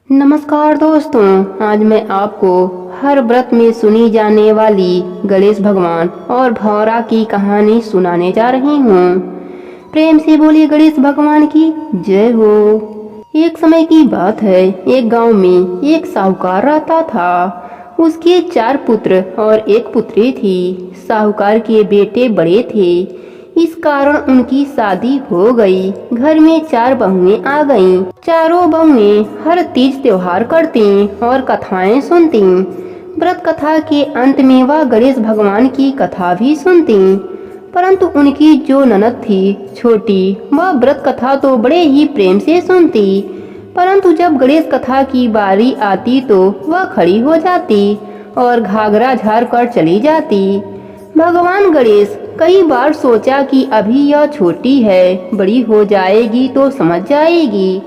नमस्कार दोस्तों, आज मैं आपको हर व्रत में सुनी जाने वाली गणेश भगवान और भौरा की कहानी सुनाने जा रही हूँ। प्रेम से बोलिए गणेश भगवान की जय हो। एक समय की बात है, एक गांव में एक साहूकार रहता था। उसके 4 पुत्र और एक पुत्री थी। साहूकार के बेटे बड़े थे, इस कारण उनकी शादी हो गई। घर में 4 बहुएं आ गईं। चारों बहुएं हर तीज त्योहार करती और कथाएं सुनती। व्रत कथा के अंत में वह गणेश भगवान की कथा भी सुनती। परंतु उनकी जो ननद थी छोटी, वह व्रत कथा तो बड़े ही प्रेम से सुनती, परंतु जब गणेश कथा की बारी आती तो वह खड़ी हो जाती और घाघरा झाड़ कर चली जाती। भगवान गणेश कई बार सोचा कि अभी यह छोटी है, बड़ी हो जाएगी तो समझ जाएगी,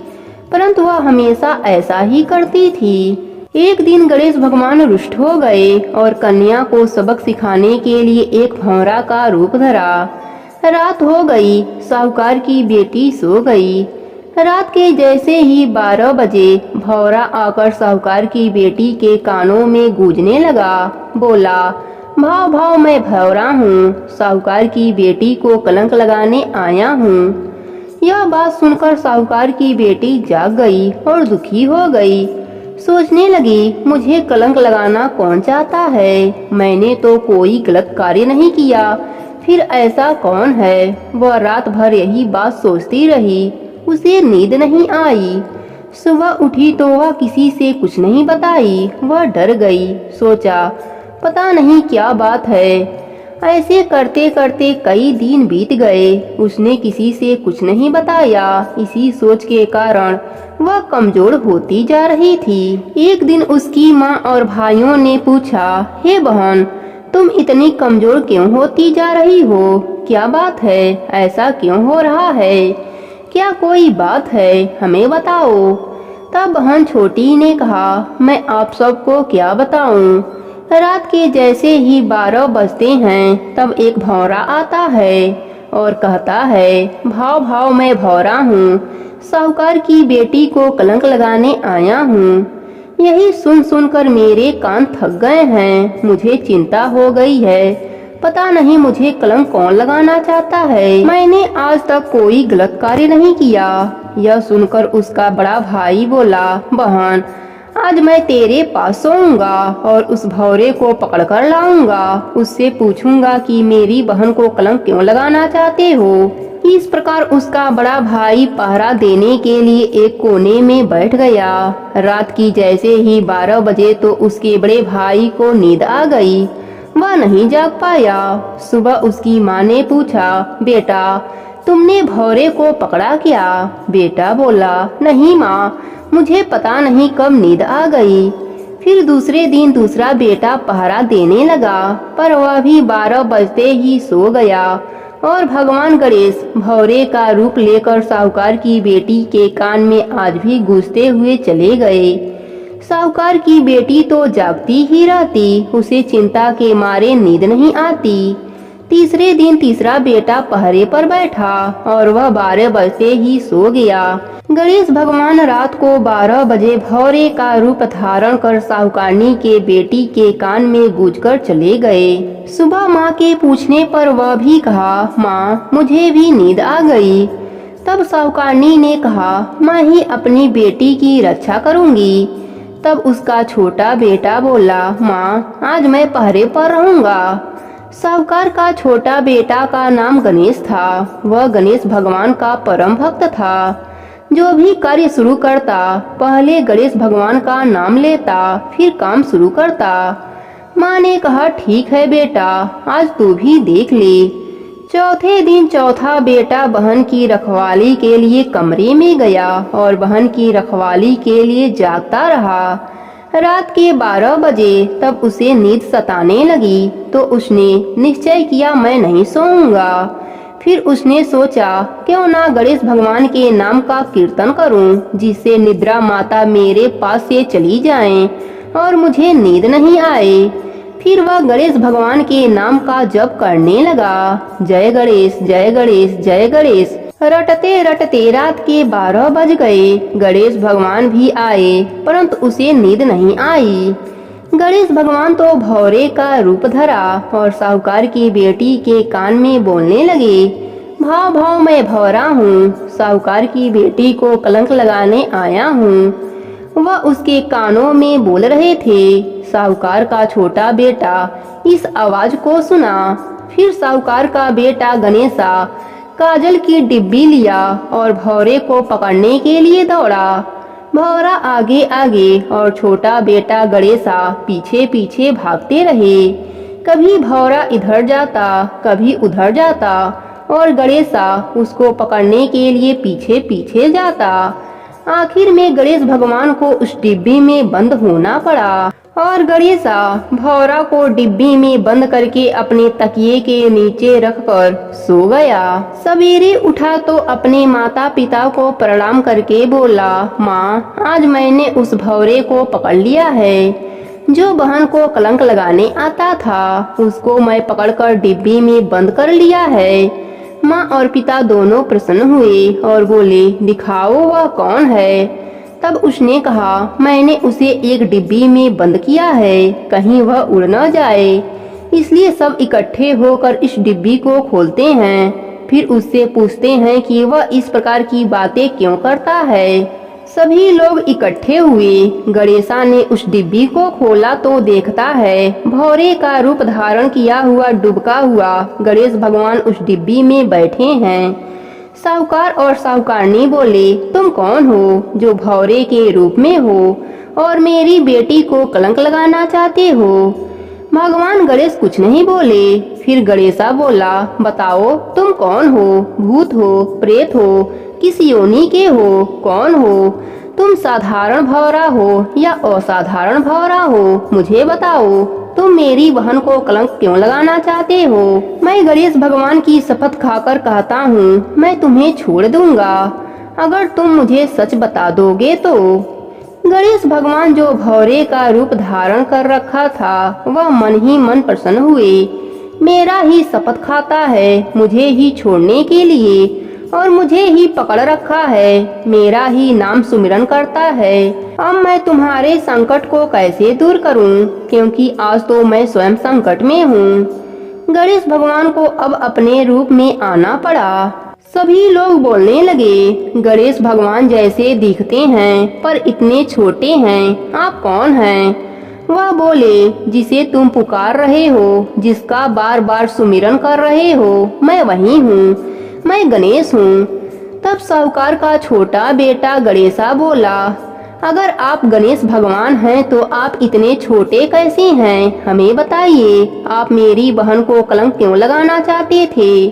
परंतु वह हमेशा ऐसा ही करती थी। एक दिन गणेश भगवान रुष्ट हो गए और कन्या को सबक सिखाने के लिए एक भौरा का रूप धरा। रात हो गई, साहूकार की बेटी सो गई। रात के जैसे ही 12 बजे भौरा आकर साहूकार की बेटी के कानों में गूंजने लगा। बोला, भाव भाव मैं भौरा हूँ, साहूकार की बेटी को कलंक लगाने आया हूँ। यह बात सुनकर साहूकार की बेटी जाग गई और दुखी हो गई। सोचने लगी, मुझे कलंक लगाना कौन चाहता है? मैंने तो कोई गलत कार्य नहीं किया, फिर ऐसा कौन है? वह रात भर यही बात सोचती रही। उसे नींद नहीं आई। सुबह उठी तो वह किसी से कुछ नहीं बताई। वह डर गई। सोचा, पता नहीं क्या बात है। ऐसे करते करते कई दिन बीत गए। उसने किसी से कुछ नहीं बताया। इसी सोच के कारण वह कमजोर होती जा रही थी। एक दिन उसकी माँ और भाइयों ने पूछा, हे बहन, तुम इतनी कमजोर क्यों होती जा रही हो? क्या बात है? ऐसा क्यों हो रहा है? क्या कोई बात है? हमें बताओ। तब बहन छोटी ने कहा, मैं आप सबको क्या बताऊं? रात के जैसे ही 12 बजते हैं, तब एक भौरा आता है और कहता है, भाव भाव मैं भौरा हूँ, साहूकार की बेटी को कलंक लगाने आया हूँ। यही सुन सुनकर मेरे कान थक गए हैं। मुझे चिंता हो गई है। पता नहीं मुझे कलंक कौन लगाना चाहता है। मैंने आज तक कोई गलत कार्य नहीं किया। यह सुनकर उसका बड़ा भाई बोला, बहन, आज मैं तेरे पास सोऊंगा और उस भौरे को पकड़कर लाऊंगा। उससे पूछूंगा कि मेरी बहन को कलंक क्यों लगाना चाहते हो। इस प्रकार उसका बड़ा भाई पहरा देने के लिए एक कोने में बैठ गया। रात की जैसे ही 12 बजे तो उसके बड़े भाई को नींद आ गई। वह नहीं जाग पाया। सुबह उसकी माँ ने पूछा, बेटा, तुमने भौरे को पकड़ा क्या? बेटा बोला, नहीं माँ, मुझे पता नहीं कब नींद आ गई। फिर दूसरे दिन दूसरा बेटा पहरा देने लगा, पर वह भी 12 बजते ही सो गया और भगवान गणेश भौरे का रूप लेकर साहूकार की बेटी के कान में आज भी गूंजते हुए चले गए। साहूकार की बेटी तो जागती ही रहती। उसे चिंता के मारे नींद नहीं आती। तीसरे दिन तीसरा बेटा पहरे पर बैठा और वह 12 बजते ही सो गया। गणेश भगवान रात को 12 बजे भौरे का रूप धारण कर साहूकारनी के बेटी के कान में गूंजकर चले गए। सुबह माँ के पूछने पर वह भी कहा, माँ, मुझे भी नींद आ गई। तब साहूकारनी ने कहा, मैं ही अपनी बेटी की रक्षा करूंगी। तब उसका छोटा बेटा बोला, माँ, आज मैं पहरे पर रहूंगा। साहूकार का छोटा बेटा का नाम गणेश था। वह गणेश भगवान का परम भक्त था। जो भी कार्य शुरू करता, पहले गणेश भगवान का नाम लेता, फिर काम शुरू करता। माँ ने कहा, ठीक है बेटा, आज तू भी देख ले। चौथे दिन चौथा बेटा बहन की रखवाली के लिए कमरे में गया और बहन की रखवाली के लिए जागता रहा। रात के 12 बजे तब उसे नींद सताने लगी तो उसने निश्चय किया, मैं नहीं सोऊंगा। फिर उसने सोचा, क्यों ना गणेश भगवान के नाम का कीर्तन करूं, जिससे निद्रा माता मेरे पास से चली जाएं और मुझे नींद नहीं आए। फिर वह गणेश भगवान के नाम का जप करने लगा। जय गणेश, जय गणेश, जय गणेश। रटते रटते रात के 12 बज गए। गणेश भगवान भी आए, परंतु उसे नींद नहीं आई। गणेश भगवान तो भौरे का रूप धरा और साहूकार की बेटी के कान में बोलने लगे, भाव भाव मैं भौरा हूँ, साहूकार की बेटी को कलंक लगाने आया हूँ। वह उसके कानों में बोल रहे थे। साहूकार का छोटा बेटा इस आवाज को सुना। फिर साहूकार का बेटा गणेशा काजल की डिब्बी लिया और भौरे को पकड़ने के लिए दौड़ा। भौरा आगे आगे और छोटा बेटा गणेशा पीछे पीछे भागते रहे। कभी भौरा इधर जाता, कभी उधर जाता और गणेशा उसको पकड़ने के लिए पीछे पीछे जाता। आखिर में गणेश भगवान को उस डिब्बी में बंद होना पड़ा और गणेशा भौरा को डिब्बी में बंद करके अपने तकिए के नीचे रखकर सो गया। सवेरे उठा तो अपने माता पिता को प्रणाम करके बोला, माँ, आज मैंने उस भौरे को पकड़ लिया है जो बहन को कलंक लगाने आता था। उसको मैं पकड़कर डिब्बी में बंद कर लिया है। माँ और पिता दोनों प्रसन्न हुए और बोले, दिखाओ वह कौन है। तब उसने कहा, मैंने उसे एक डिब्बी में बंद किया है, कहीं वह उड़ न जाए, इसलिए सब इकट्ठे होकर इस डिब्बी को खोलते हैं। फिर उससे पूछते हैं कि वह इस प्रकार की बातें क्यों करता है। सभी लोग इकट्ठे हुए। गणेशा ने उस डिब्बी को खोला तो देखता है भौरे का रूप धारण किया हुआ डुबका हुआ गणेश भगवान उस डिब्बी में बैठे हैं। साहूकार और साहूकारनी बोले, तुम कौन हो जो भौरे के रूप में हो और मेरी बेटी को कलंक लगाना चाहते हो। भगवान गणेश कुछ नहीं बोले। फिर गणेशा बोला, बताओ तुम कौन हो, भूत हो, प्रेत हो, किस योनि के हो, कौन हो, तुम साधारण भौरा हो या असाधारण भौरा हो, मुझे बताओ। तुम मेरी बहन को कलंक क्यों लगाना चाहते हो। मैं गणेश भगवान की शपथ खाकर कहता हूँ, मैं तुम्हें छोड़ दूंगा अगर तुम मुझे सच बता दोगे तो। गणेश भगवान जो भौरे का रूप धारण कर रखा था वह मन ही मन प्रसन्न हुए। मेरा ही शपथ खाता है मुझे ही छोड़ने के लिए और मुझे ही पकड़ रखा है, मेरा ही नाम सुमिरन करता है। अब मैं तुम्हारे संकट को कैसे दूर करूं, क्योंकि आज तो मैं स्वयं संकट में हूं। गणेश भगवान को अब अपने रूप में आना पड़ा। सभी लोग बोलने लगे, गणेश भगवान जैसे दिखते हैं पर इतने छोटे हैं, आप कौन हैं। वह बोले, जिसे तुम पुकार रहे हो, जिसका बार बार सुमिरन कर रहे हो, मैं वही हूँ, मैं गणेश हूँ। तब साहूकार का छोटा बेटा गणेशा बोला, अगर आप गणेश भगवान हैं तो आप इतने छोटे कैसे हैं, हमें बताइए, आप मेरी बहन को कलंक क्यों लगाना चाहते थे।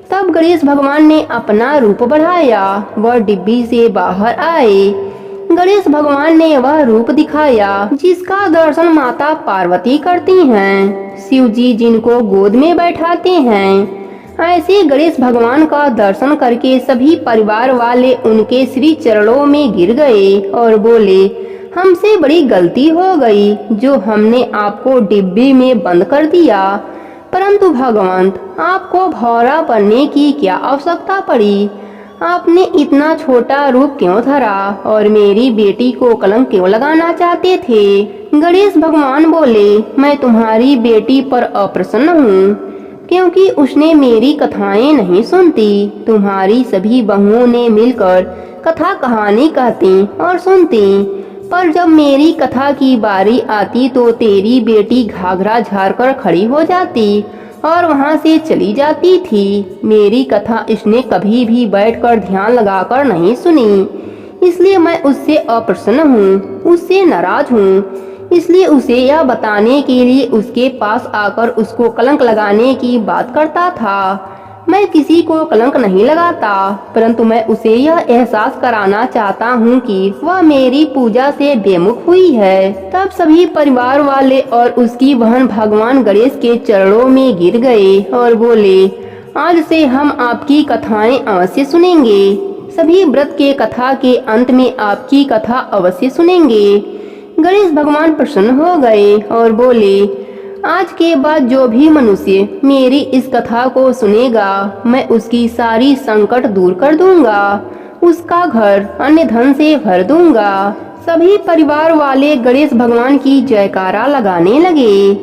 तब गणेश भगवान ने अपना रूप बढ़ाया, वह डिब्बी से बाहर आए। गणेश भगवान ने वह रूप दिखाया जिसका दर्शन माता पार्वती करती हैं, शिव जी जिनको गोद में बैठाते हैं। ऐसे गणेश भगवान का दर्शन करके सभी परिवार वाले उनके श्री चरणों में गिर गए और बोले, हमसे बड़ी गलती हो गई जो हमने आपको डिब्बी में बंद कर दिया, परंतु भगवंत आपको भौरा बनने की क्या आवश्यकता पड़ी। आपने इतना छोटा रूप क्यों धरा और मेरी बेटी को कलंक क्यों लगाना चाहते थे। गणेश भगवान बोले, मैं तुम्हारी बेटी पर अप्रसन्न हूँ क्योंकि उसने मेरी कथाएं नहीं सुनती। तुम्हारी सभी बहुओं ने मिलकर कथा कहानी कहती और सुनती, पर जब मेरी कथा की बारी आती तो तेरी बेटी घाघरा झाड़ कर खड़ी हो जाती और वहां से चली जाती थी। मेरी कथा इसने कभी भी बैठकर ध्यान लगाकर नहीं सुनी, इसलिए मैं उससे अप्रसन्न हूँ, उससे नाराज हूँ। इसलिए उसे यह बताने के लिए उसके पास आकर उसको कलंक लगाने की बात करता था। मैं किसी को कलंक नहीं लगाता, परंतु मैं उसे यह एहसास कराना चाहता हूँ कि वह मेरी पूजा से बेमुख हुई है। तब सभी परिवार वाले और उसकी बहन भगवान गणेश के चरणों में गिर गए और बोले, आज से हम आपकी कथाएं अवश्य सुनेंगे। सभी व्रत के कथा के अंत में आपकी कथा अवश्य सुनेंगे। गणेश भगवान प्रसन्न हो गए और बोले, आज के बाद जो भी मनुष्य मेरी इस कथा को सुनेगा, मैं उसकी सारी संकट दूर कर दूंगा, उसका घर अन्य धन से भर दूंगा। सभी परिवार वाले गणेश भगवान की जयकारा लगाने लगे।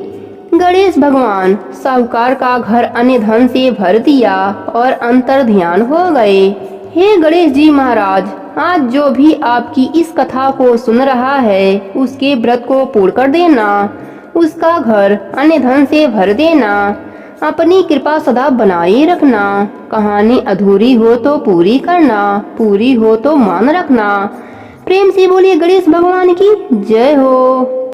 गणेश भगवान साहूकार का घर अन्य धन से भर दिया और अंतर ध्यान हो गए। हे गणेश जी महाराज, आज जो भी आपकी इस कथा को सुन रहा है, उसके व्रत को पूर्ण कर देना, उसका घर अन्य धन से भर देना, अपनी कृपा सदा बनाए रखना। कहानी अधूरी हो तो पूरी करना, पूरी हो तो मान रखना। प्रेम से बोलिए गणेश भगवान की जय हो।